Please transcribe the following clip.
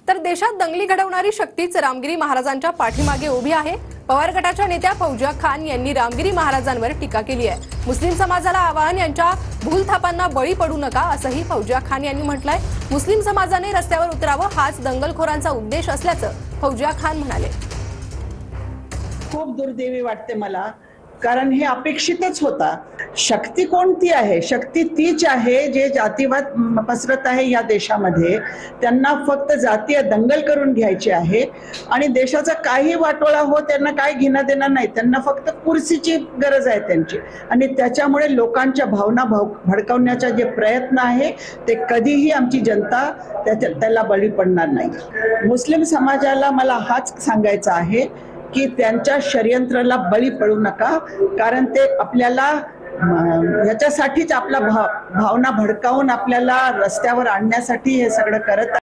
तर देशात दंगली घडवणारी शक्तीच रामगिरी महाराजांच्या पाठीमागे उभी आहे। पवार गटाच्या नेत्या फौजिया खान यांनी रामगिरी महाराजांवर टीका केली आहे। मुस्लिम समाजाला आवाहन यांच्या भूलथापांना बळी पडू नका असंही फौजिया खान यांनी म्हटलंय। मुस्लिम समाजाने रस्त्यावर उतरावं हाच दंगलखोरांचा उद्देश असल्याचं फौजिया खान म्हणाले। खूप दुर्दैवी वाटते मला, कारण हे अपेक्षितच होता। शक्ती कोणती आहे? शक्ती तीच आहे जे जातीवाद पसरत आहे या देशामध्ये। त्यांना फक्त जातीय दंगल करून घ्यायची आहे आणि देशाचा काही वाटोळा हो त्यांना काय घेणं देणं नाही। त्यांना फक्त कुर्सीची गरज आहे त्यांची, आणि त्याच्यामुळे लोकांच्या भावना भडकवण्याचा जे प्रयत्न आहे ते कधीही आमची जनता त्याला बळी पडणार नाही। मुस्लिम समाजाला मला हाच सांगायचा आहे की त्यांच्या षडयंत्राला बळी पडू नका, कारण ते आपल्याला याच्यासाठीच आपला भावना भडकावून आपल्याला रस्त्यावर आणण्यासाठी हे सगळं करत